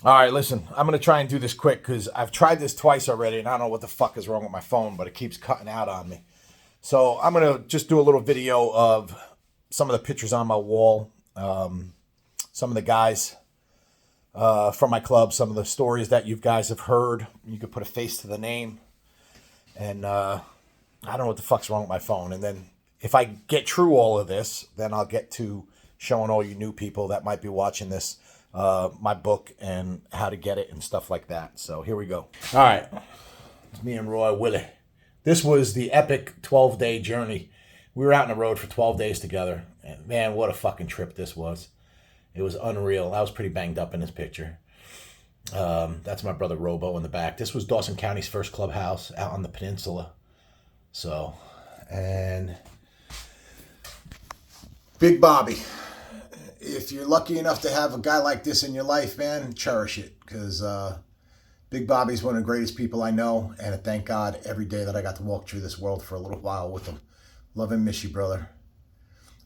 All right, listen, I'm going to try and do this quick because I've tried this twice already and I don't know what the fuck is wrong with my phone, but it keeps cutting out on me. So I'm going to just do a little video of some of the pictures on my wall, some of the guys from my club, some of the stories that you guys have heard. You could put a face to the name. And I don't know what the fuck's wrong with my phone. And then if I get through all of this, then I'll get to showing all you new people that might be watching this my book and how to get it and stuff like that. So here we go. All right. It's me and Roy Willie. This was the epic 12-day journey. We were out on the road for 12 days together. And man, what a fucking trip this was. It was unreal. I was pretty banged up in this picture. That's my brother Robo in the back. This was Dawson County's first clubhouse out on the peninsula. So, and Big Bobby. If you're lucky enough to have a guy like this in your life, man, cherish it. Because Big Bobby's one of the greatest people I know. And I thank God every day that I got to walk through this world for a little while with him. Love and miss you, brother.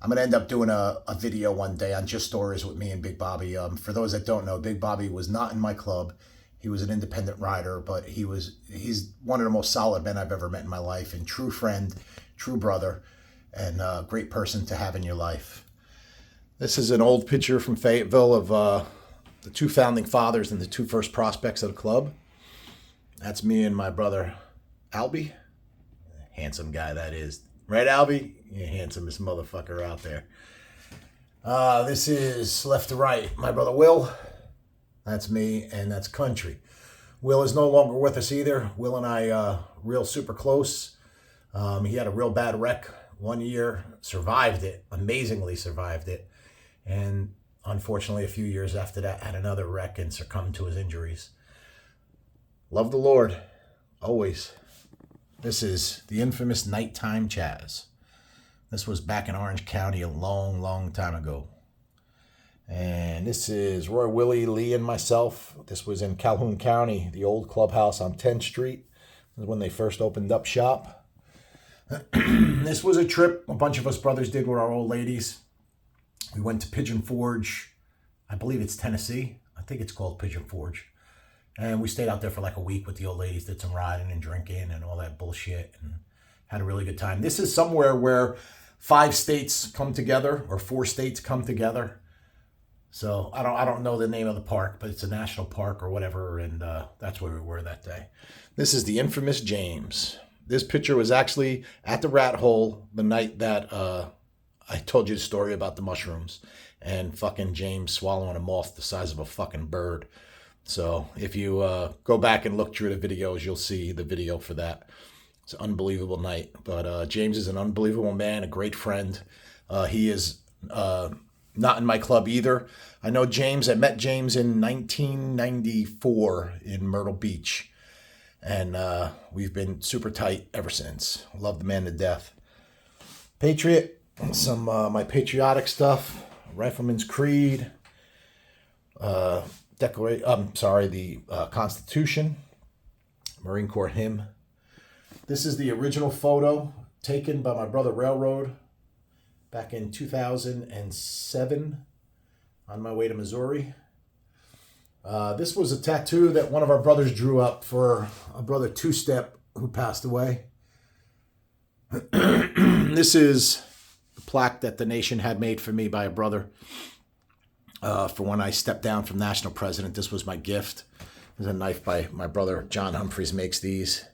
I'm going to end up doing a video one day on just stories with me and Big Bobby. For those that don't know, Big Bobby was not in my club. He was an independent rider, but he's one of the most solid men I've ever met in my life, and true friend, true brother, and a great person to have in your life. This is an old picture from Fayetteville of the two founding fathers and the two first prospects of the club. That's me and my brother Albie. Handsome guy that is. Right, Albie? You handsomest motherfucker out there. This is left to right. My brother Will. That's me, and that's Country. Will is no longer with us either. Will and I, real super close. He had a real bad wreck 1 year. Survived it. Amazingly survived it. And unfortunately, a few years after that, had another wreck and succumbed to his injuries. Love the Lord. Always. This is the infamous Nighttime Chaz. This was back in Orange County a long, long time ago. And this is Roy Willie, Lee, and myself. This was in Calhoun County, the old clubhouse on 10th Street. This is when they first opened up shop. This was a trip a bunch of us brothers did with our old ladies. We went to Pigeon Forge. I believe it's Tennessee. I think it's called Pigeon Forge. And we stayed out there for like a week with the old ladies, did some riding and drinking and all that bullshit, and had a really good time. This is somewhere where 5 states come together, or 4 states come together. So I don't know the name of the park, but it's a national park or whatever, and that's where we were that day. This is the infamous James. This picture was actually at the Rat Hole the night that I told you the story about the mushrooms and fucking James swallowing a moth the size of a fucking bird. So if you go back and look through the videos, you'll see the video for that. It's an unbelievable night. But James is an unbelievable man, a great friend. He is not in my club either. I know James. I met James in 1994 in Myrtle Beach. And we've been super tight ever since. Love the man to death. Patriot, some my patriotic stuff. Rifleman's Creed. The Constitution, Marine Corps hymn. This is the original photo taken by my brother Railroad back in 2007 on my way to Missouri. This was a tattoo that one of our brothers drew up for a brother Two-Step who passed away. This is the plaque that the nation had made for me by a brother. For when I stepped down from national president. This was my gift. There's a knife by my brother John Humphreys makes these.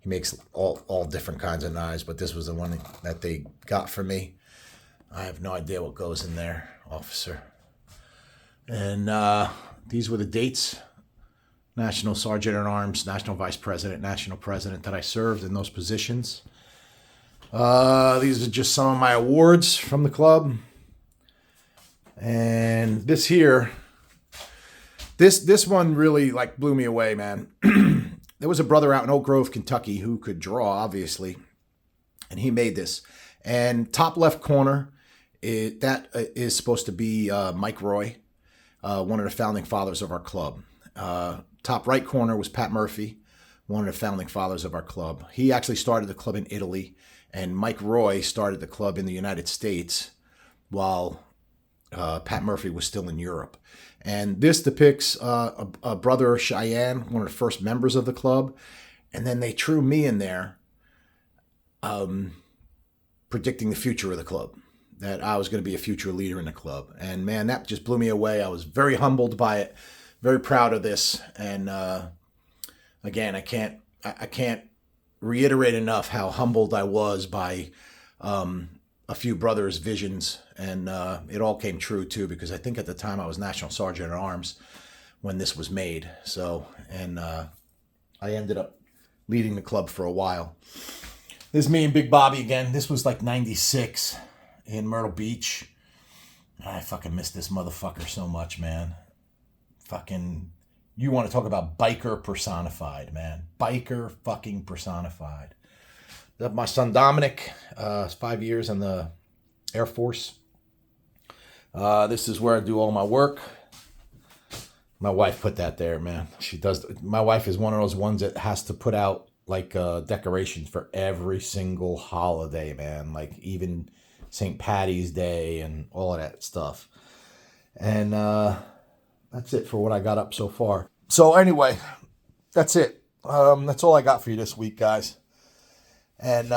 He makes all different kinds of knives, but this was the one that they got for me. I have no idea what goes in there, officer. And these were the dates. National Sergeant at Arms, National Vice President, National President that I served in those positions. These are just some of my awards from the club. And this here, this one really like blew me away, man. There was a brother out in Oak Grove, Kentucky who could draw, obviously, and he made this. And top left corner, that is supposed to be Mike Roy, one of the founding fathers of our club. Top right corner was Pat Murphy, one of the founding fathers of our club. He actually started the club in Italy, and Mike Roy started the club in the United States while Pat Murphy was still in Europe. And this depicts a brother, Cheyenne, one of the first members of the club. And then they threw me in there, predicting the future of the club, that I was going to be a future leader in the club. And man, that just blew me away. I was very humbled by it, very proud of this. And again, I can't reiterate enough how humbled I was by a few brothers' visions. And it all came true too, because I think at the time I was National Sergeant at Arms when this was made. So, and I ended up leading the club for a while. This is me and Big Bobby again. This was like 96 in Myrtle Beach. I fucking miss this motherfucker so much, man. Fucking, you want to talk about biker personified, man. Biker fucking personified. My son Dominic, 5 years in the Air Force. This is where I do all my work. My wife put that there, man. She does. My wife is one of those ones that has to put out like decorations for every single holiday, man. Like even St. Patty's Day and all of that stuff. And that's it for what I got up so far. So anyway, that's it. That's all I got for you this week, guys. And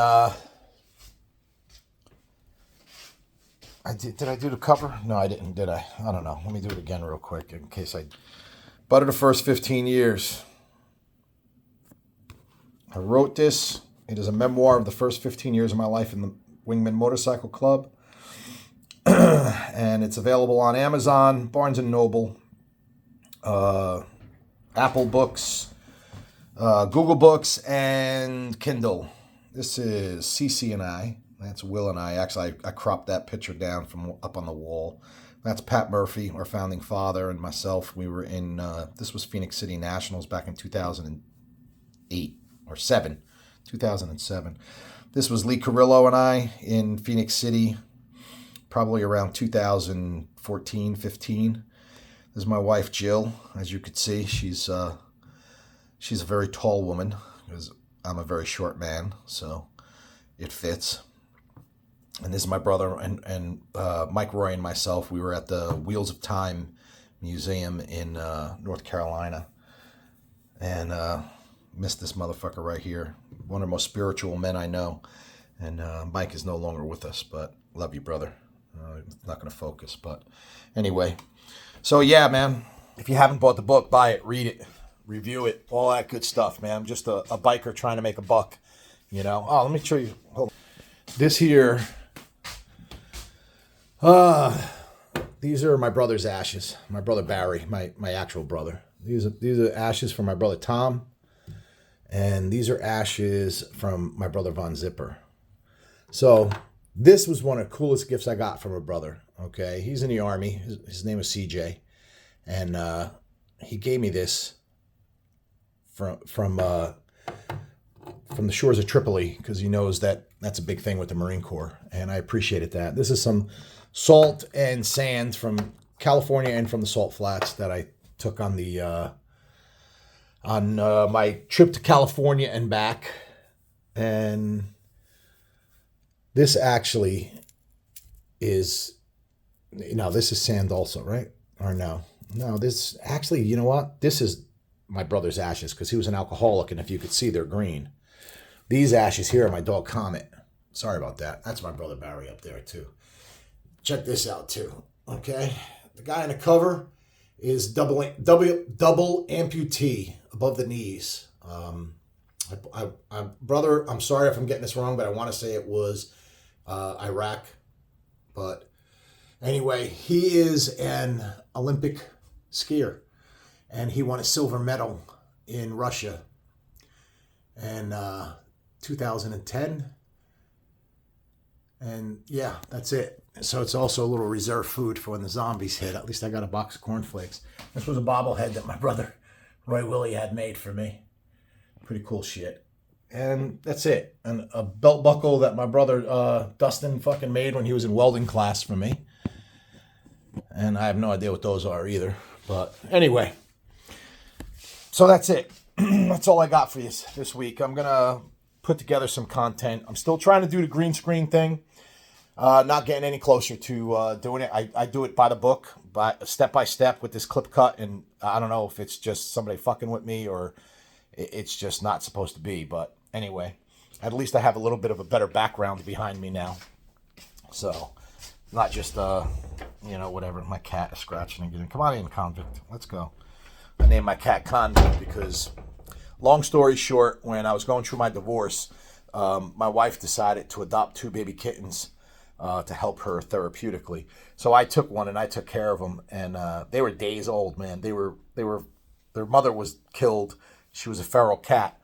did I do the cover? No, I didn't, did I? I don't know. Let me do it again real quick in case I... Butta the first 15 years. I wrote this. It is a memoir of the first 15 years of my life in the Wingman Motorcycle Club. And it's available on Amazon, Barnes & Noble, Apple Books, Google Books, and Kindle. This is Cece and I. That's Will and I. Actually, I cropped that picture down from up on the wall. That's Pat Murphy, our founding father, and myself. We were in, this was Phoenix City Nationals back in 2008 or 7, 2007. This was Lee Carrillo and I in Phoenix City, probably around 2014, 15. This is my wife, Jill. As you could see, she's a very tall woman because I'm a very short man, so it fits. And this is my brother and Mike Roy and myself. We were at the Wheels of Time Museum in North Carolina. And missed this motherfucker right here. One of the most spiritual men I know. And Mike is no longer with us, but love you, brother. Not going to focus, but anyway. So yeah, man. If you haven't bought the book, buy it, read it, review it, all that good stuff, man. I'm just a biker trying to make a buck, you know. Oh, let me show you. Hold on. This here... these are my brother's ashes. My brother Barry, my actual brother. These are ashes from my brother Tom, and these are ashes from my brother Von Zipper. So this was one of the coolest gifts I got from a brother. Okay, he's in the Army. His name is CJ, and he gave me this from the shores of Tripoli because he knows that that's a big thing with the Marine Corps, and I appreciated that. This is some salt and sand from California and from the Salt Flats that I took on the my trip to California and back. And this actually is, this is sand also, right? Or no, this actually, you know what? This is my brother's ashes because he was an alcoholic, and if you could see, they're green. These ashes here are my dog Comet. Sorry about that. That's my brother Barry up there too. Check this out too, okay? The guy on the cover is double amputee above the knees. Brother, I'm sorry if I'm getting this wrong, but I want to say it was Iraq. But anyway, he is an Olympic skier, and he won a silver medal in Russia in 2010. And yeah, that's it. So it's also a little reserve food for when the zombies hit. At least I got a box of cornflakes. This was a bobblehead that my brother Roy Willie had made for me. Pretty cool shit. And that's it. And a belt buckle that my brother Dustin fucking made when he was in welding class for me. And I have no idea what those are either. But anyway. So that's it. That's all I got for you this week. I'm going to put together some content. I'm still trying to do the green screen thing. Not getting any closer to doing it. I do it by the book, step by step with this clip cut, and I don't know if it's just somebody fucking with me or it's just not supposed to be. But anyway, at least I have a little bit of a better background behind me now. So, not just, whatever. My cat is scratching again. Come on in, Convict. Let's go. I named my cat Convict because, long story short, when I was going through my divorce, my wife decided to adopt 2 baby kittens to help her therapeutically. So I took one and I took care of them, and they were days old, man. Their mother was killed. She was a feral cat.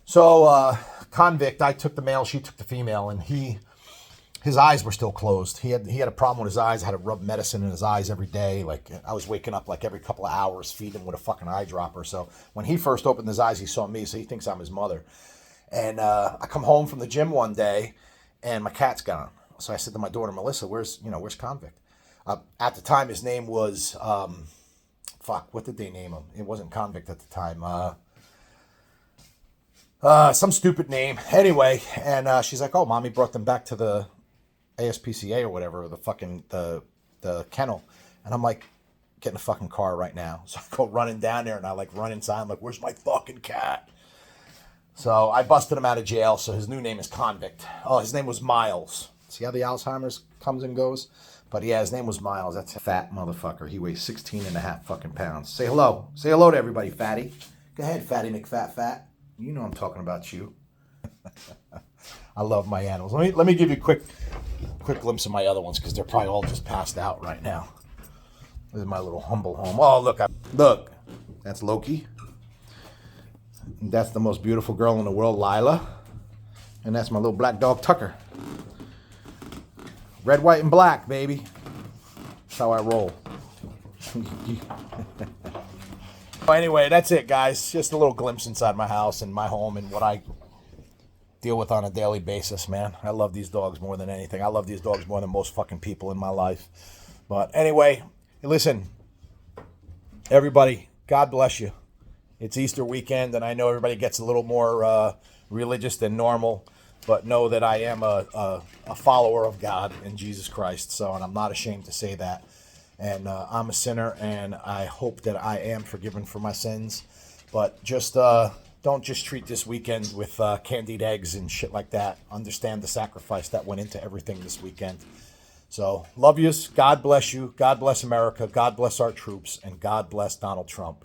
So Convict, I took the male, she took the female, and his eyes were still closed. He had a problem with his eyes. I had to rub medicine in his eyes every day. Like, I was waking up like every couple of hours, feeding him with a fucking eyedropper. So when he first opened his eyes, he saw me, so he thinks I'm his mother. And I come home from the gym one day, and my cat's gone. So I said to my daughter, Melissa, where's Convict? At the time, his name was, what did they name him? It wasn't Convict at the time. Some stupid name. Anyway, and she's like, oh, Mommy brought them back to the ASPCA or whatever, or the kennel. And I'm like, get in the fucking car right now. So I go running down there, and I like run inside. I'm like, where's my fucking cat? So I busted him out of jail. So his new name is Convict. Oh, his name was Miles. See how the Alzheimer's comes and goes? But yeah, his name was Miles. That's a fat motherfucker. He weighs 16 and a half fucking pounds. Say hello. Say hello to everybody, fatty. Go ahead, fatty McFat. You know I'm talking about you. I love my animals. Let me give you a quick glimpse of my other ones, because they're probably all just passed out right now. This is my little humble home. Oh, look. That's Loki. That's the most beautiful girl in the world, Lila. And that's my little black dog, Tucker. Red, white, and black, baby. That's how I roll. Anyway, that's it, guys. Just a little glimpse inside my house and my home and what I deal with on a daily basis, man. I love these dogs more than anything. I love these dogs more than most fucking people in my life. But anyway, listen, everybody, God bless you. It's Easter weekend, and I know everybody gets a little more religious than normal, but know that I am a follower of God and Jesus Christ, and I'm not ashamed to say that. And I'm a sinner, and I hope that I am forgiven for my sins. But just don't just treat this weekend with candied eggs and shit like that. Understand the sacrifice that went into everything this weekend. So, love yous. God bless you. God bless America. God bless our troops. And God bless Donald Trump.